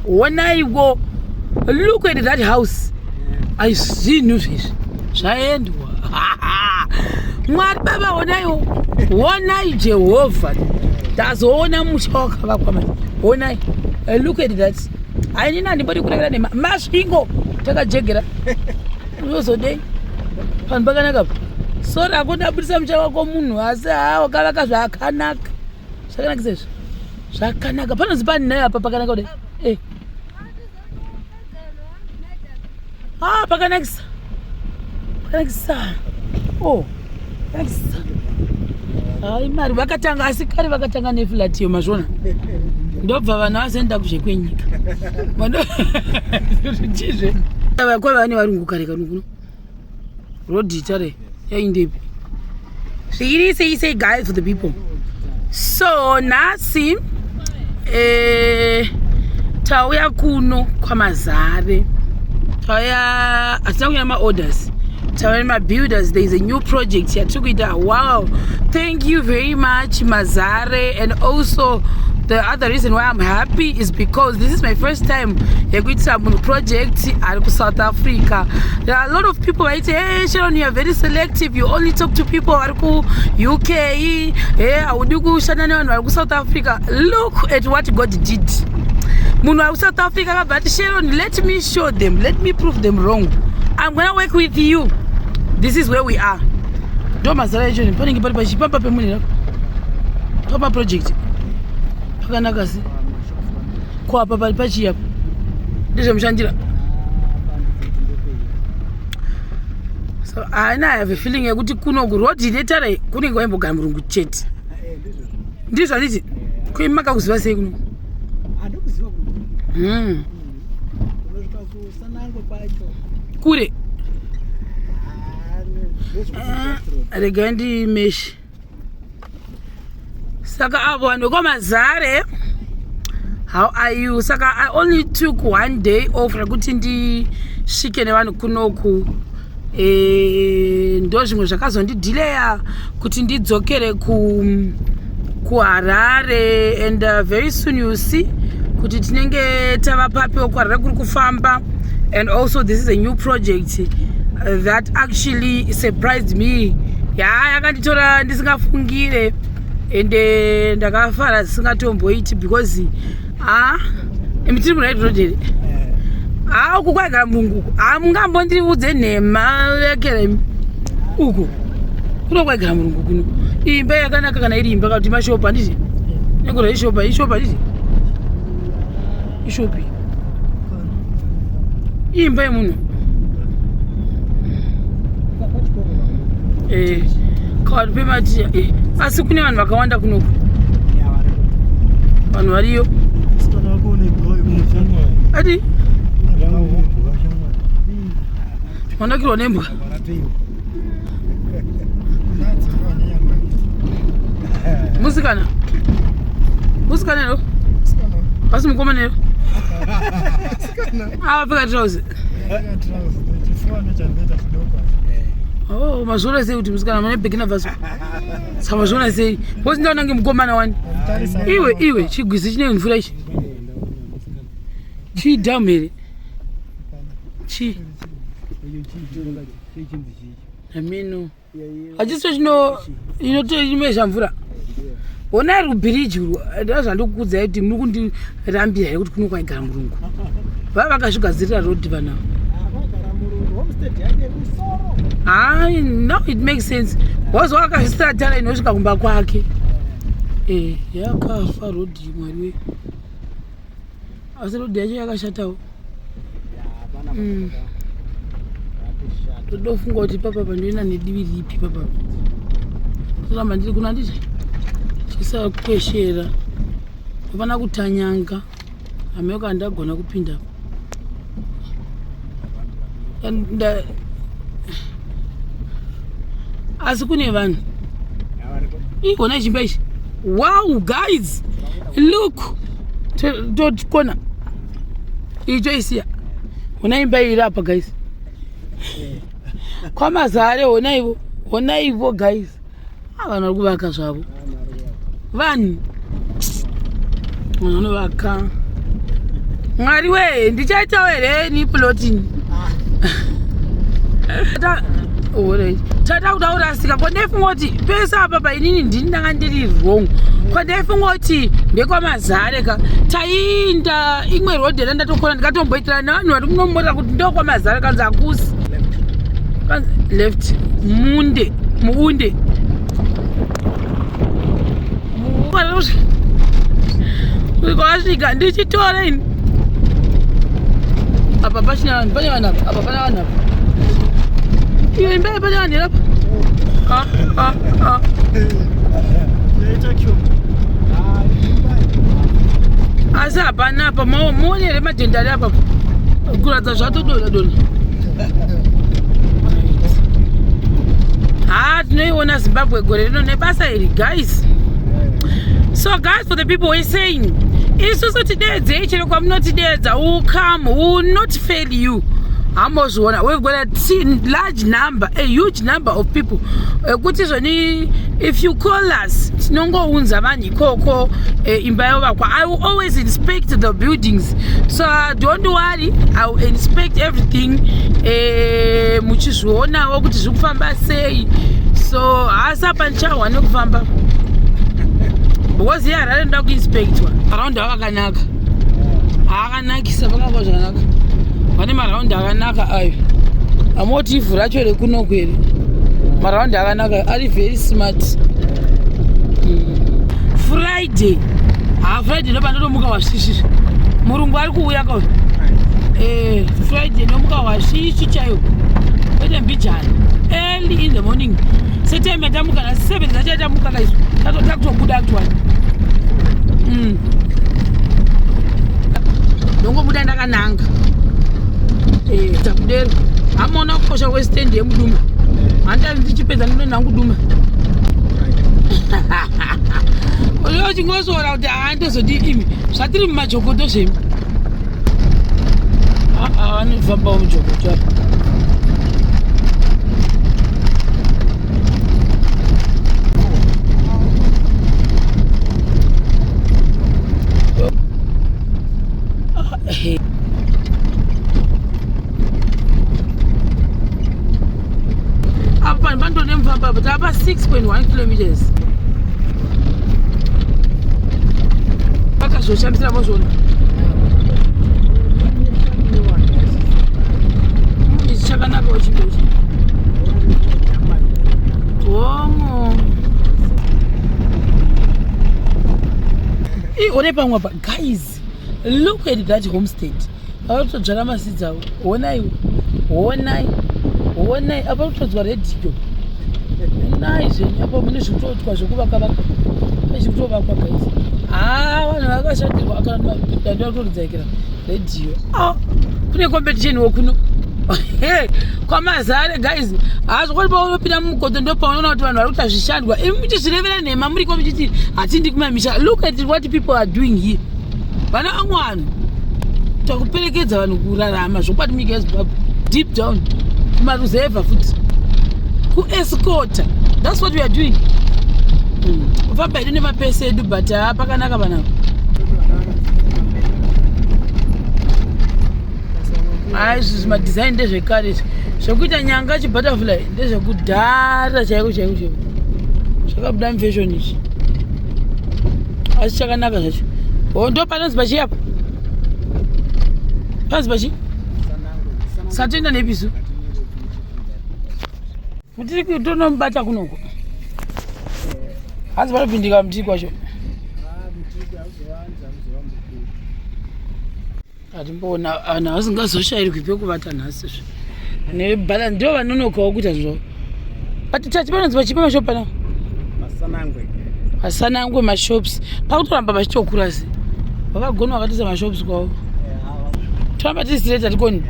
Onaiwo, look at that house. I see news. Shaendwa. Mwari baba onaiwo. Onai Jehovah. That's ona mushoka bakwama. Onai. Look at that. I need anybody kurekera nema. Mashingo. Taka jegera. Uzo day. Panbagana kap. So rakonda burisa mchawa kwa munhu asi wakavaka zvakanaka. Zvakanaka sezvo. Zvakanaka. Panozipani naye apa pakanaka kudai. Pakanakisa. Pakanakisa. Oh. Pakanakisa. Mari vakatanga asi kare vakatanga neflat yo mazvona. Ndobva vana vazoenda kuzvekwenyika. Mando. Chizve. Kwa vane varungu kare kuno. Road tare. Yaindepi. Say guys for the people. So nasi tauya kuno kwa Mazare. Tauya asina ma orders. Tauya ma builders. There is a new project here. Took it out. Wow. Thank you very much Mazare. And also the other reason why I'm happy is because this is my first time with some project at South Africa. There are a lot of people who say, hey Sharon, you are very selective. You only talk to people who UK, South Africa. Look at what God did. South Africa, but Sharon, let me show them. Let me prove them wrong. I'm gonna work with you. This is where we are. Papa project. Pakanakasi. Kwa papa pachi yapo. Ndizvo mushandira. So I have a feeling yekuti kuno road letare kunenge waimbogara murungu chete. Ndizvo handiti. Kuimaka kuziva sei kuno. Andokuziva kuno. Unosvika kusanangwe kwacho. Kure. Rega ndimeshi. Saka avo vanhu vekwamazare, how are you? Saka I only took one day off rekuti ndisvike nevanhu kunoku. Ndo zvimwe zvakazondidelaya kuti ndidzokere kuHarare, and very soon you see kuti tinenge tava papiwo kuHarare kuri kufamba. And also this is a new project that actually surprised me. Yakanditora ndisingafungire. Ende ndakafara singatomboiti because emitiri muraiti rodere uku kwaigara mungu mungambondiudze nhema yakera uku kuno kwaigara murungu kuno imba yakanaka kana iri imba kuti mashopa nditi nekura ishopa nditi ishopi imba yemunhu kawari pematiya asi kune vanhu vakawanda kunoku vanhu variyo ati wanakirwa nembwa musikana ero asi mukomana ero avapfeka trauzi mazvona sei kuti musikana mane bhekina vaso saka mazvona sei posi ndaona nge mukomana wani iwe chigwizi chine mvura ichi chidhamu here ameno hachisicho chinomezha mvura ona iri kubhiriji ndazvandikukudzai kuti muri kundirambira here kuti kuno kwaigara murungu vava vakazvigadzirira rodhi vanavo. Now it makes sense. Was wakazvisatara inosvika kumba kwake. Yakafa rodhi mwari. Asi rodhi yacho yakashatawo. Todofunga kuti papa pandoenda nedivi ripi papa. Kuramba ndiri kuna nditi. Chisakweshera. Hapana kutanyanga. Ameka ndagona kupinda. And asi kune vanhu ikona chimba ichi. Wow guys, look tokona icho isiya ona imba iri apa guys kwaMazare ona ivo guys vanhu vari kuvaka zvavo vanhu vanovaka Mwari we ndichaitawo here ni plotini tata kudaura sika kwandefunga kuti pesa apa painini ndini ndanga ndiri wrong kwandefunga kuti ndekwamazare ka tainda imwe rodhe randatokona ndikatomboitira nevanhu vari kunomota kuti ndokwamazare kanzi hakusi left muunde kwasvika ndichitora ini apa pachina vanhu pane vanhu apa pana vanhu apa iyo imba pane vanhu here apa asi hapana apa muone here madhendari apa kuratidza zvatodonha donha tinoiona Zimbabwe gore rino nebasa iri guys. So guys, for the people who are saying isusu tidedzei chero kwamunotidedza, we will come, we will not fail you. We've got a large number, a huge number of people. If you call us, I will always inspect the buildings. So don't worry, I will inspect everything. So asa panchawa nokufamba. Because here I don't know inspect around the Akanaka. Akanaki sabanga zvakanaka. Pane maraundi akanaka ayo. Amoti ivhu racho rekuno kweri. Maraundi akanaka ari very smart. Friday. Friday ndo pandomuka washishi. Murungu ari kuuya kwa. Friday ndomuka washishi chayo. Kwete mbijana. Early in the morning. Setime tamuka na 7 zacha tamuka kaizo. Takutobuda actually. Ndongo buda ndakananga. Takudero. Amona kukosha kwestand yemuduma. Handa ndichipedza ndinoenda nguduma. Oyo chingosora kuti andozodi imi. Zvatiri mumajokoto zvemi. Anofamba mujokoto. But about 6.1 kilometers. Pakazoshamisa mozvona. Chakanaka uchindochi. Womo. One pamwe pa guys. Look at that homestead. Autodzvara masidzi avo. Onai. Apa kutodzwa radio. Nice, apa mune zvitotwa zvekuvaka-vaka. Zvekutovakwa guys. Vanhu vakashatirwa akanda kutoridzaikira radio. Kune competition wokuno. Kwamazare guys. Zvakoti paunopinda mumugoto ndo paunoona kuti vanhu vari kuita zvishandwa. Muchizvirevera nhema muri muchiti hatindi kumamisha. Look at what people are doing here. Vana vamwe vanhu takuperekedza vanhu kurarama zvokwadi munyika yeZimbabwe. Deep down kumaruzevha futi. Escorta. That's what we are doing. Ufamba ine mapesa edu but pakanaka bana. This my design ndezvekare. Zvekuita nyanga chi butterfly ndezvekudhara chaiko. Zvakabuda fashion ichi. Asi chakanaka zvacho. Ndo panonzi bachi apa. Panonzi bachi? Satenda nebisu. Kuti kutonomubata kunoko. Hanzi vanopindika muti kwacho. Atimboona ana vasingazoshairwi pekuvata nhasi. Nebhala ndio vanonokawo kuita zvavo. But tachi panonzi pachipa mashopu pana? Masanangwe mashops. Pakutoramba vachitokura sei. Vakagona vakatiisa mashops kwavo. Toramba tiri straight hatikoni.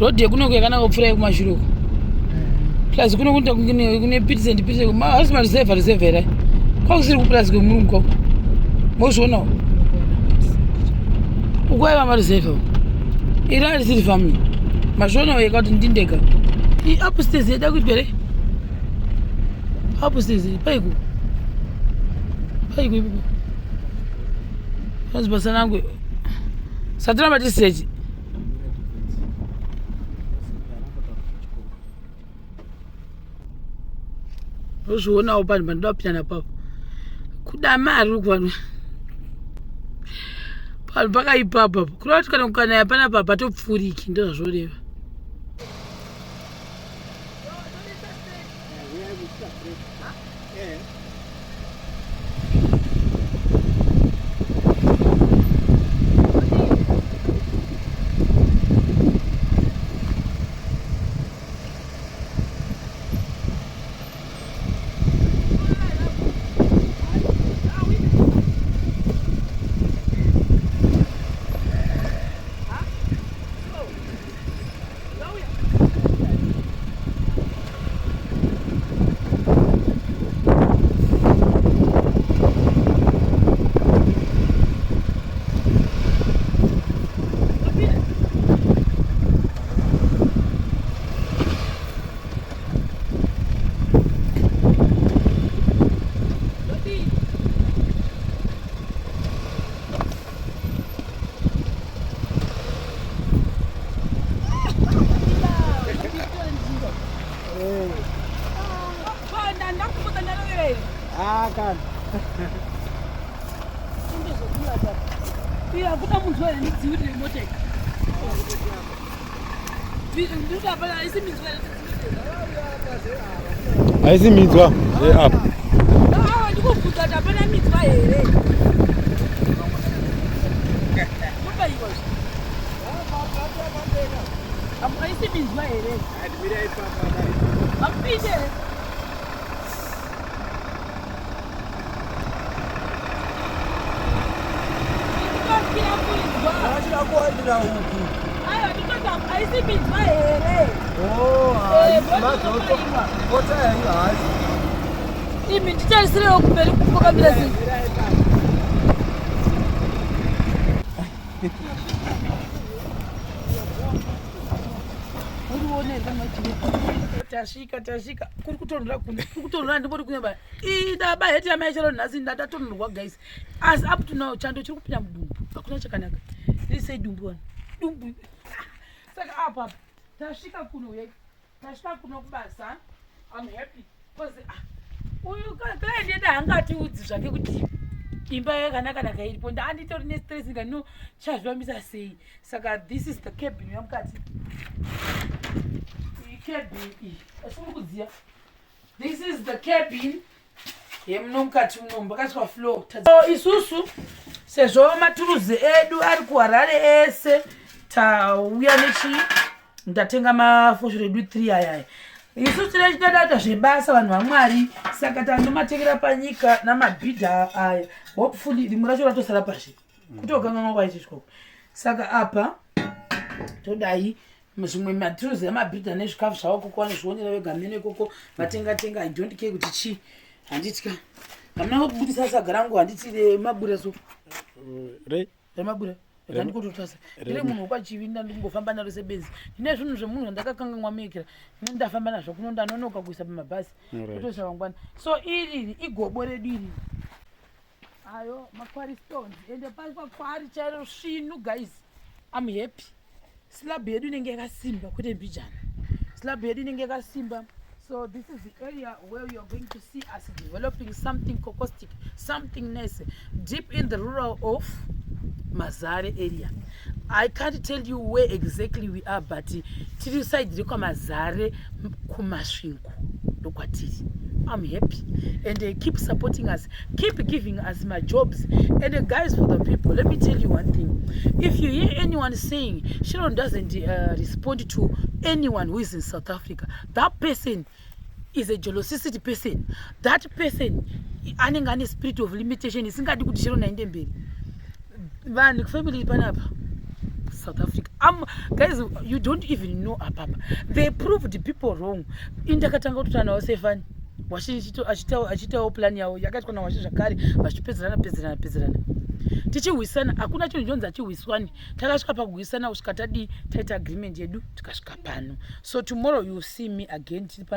Road yekuno yakanaka kupfuura yekumashure. Plus kuno kuita kune pits and pits. Hasi reserve here. Kwakusiri kuplus kwemurungu kwako. Mozvionawo. Ukwaiva mareserve. Iri harisiri family. Mazvionawo yakati ndindega. Upstairs yeda kuita here. Upstairs paiku. Panzi basa nangu. Satira mati stage. Uzviona upani pandoda kupinda napapo. Kuda mari kwanu. Pano pakaipapa. Kureva kuti kana kukanaya panapa patopfuriki ndozvoreva. Kan. Iya, kuna muntu wale nidziwirire moteka. Nduda bala isi minzwa. Aisi minzwa. Up. Ah, ndikubvunza kuti apana minzwa here. Kuba iwo. Apana isi minzwa here. Admira ipapa. Apite. Aisi minzwa here. Imi ndichasirewo kumberi kumboka mbirazi. Tashika kuri kutonhora kuno kuri kutonhora ndipoti kunyamba idaba heti yamaishero nhasi ndatatonhorwa guys as up to now chando chiri kupinda mudumbu hakuna chakanaka risei dumbu wani dumbu saka apa tasvika kuno ye tasvika kuno kubasa I'm happy because uyu client yedu haangatiudzi zvake kuti imba yakanaka iripo ndaanditori nestress ngano chazvivamisa sei saka this is the cabin yamukati cabin asikukudziya this is the cabin yemunomukati munomu pakaswa floor isusu sezvo maturuzi edu ari kuharare ese tauya nechi ndatenga mafosho redu 3 ayaya isusu tinechidadata zvebasa vanhu vamwari saka tanomatengera panyika namabhidha aya hopefully rimwe racho ratosara pashe kutokanganwa kwaiti chikoko saka apa todai zvimwe maturuzi amabhidha nezvikafu zvavo koko vanozvionera vega mene koko vatenga I don't care kuti chi handitya hamuna kubudisa saga rangu handiti remabura so remabura ndandikototasa ndiri munhu wekwachivinda ndingofamba naro sebenzi ndine zvinhu zvemunhu zvandakakanganwa mekera ine ndafamba nazvo kuno ndanonoka kuisa pamabhasi kutoisa vangwana so iriri igobo redu iriri ayo makwari stones ende pasi pakwari chairo svinhu guys I'm happy slab yedu inenge yakasimba kwete mbijana slab yedu inenge yakasimba. So this is the area where you're going to see us developing something cocostic, something nice, deep in the rural of Mazare area. I can't tell you where exactly we are, but tiri side rikwa Mazare kumasvinku lokwatiri. I'm happy and they keep supporting us, keep giving us my jobs. And guys, for the people, let me tell you one thing. If you hear anyone saying Sharon doesn't respond to anyone who is in South Africa, that person is a jealousy person. That person anenge ane spirit of limitation isingadi kuti Sharon aende mberi. Vanhu family panapa South Africa. Guys, you don't even know apapa. They proved people wrong. Indakatanga kutana wasefani. Achitawo plan yawo yakati kana washe zvakare vachipedzerana tichiwisana hakuna chinhu chonzi achiwiswani takasvika pakuwisana kusvika taita agreement yedu tikasvika pano. So tomorrow you will see me again tiri pano.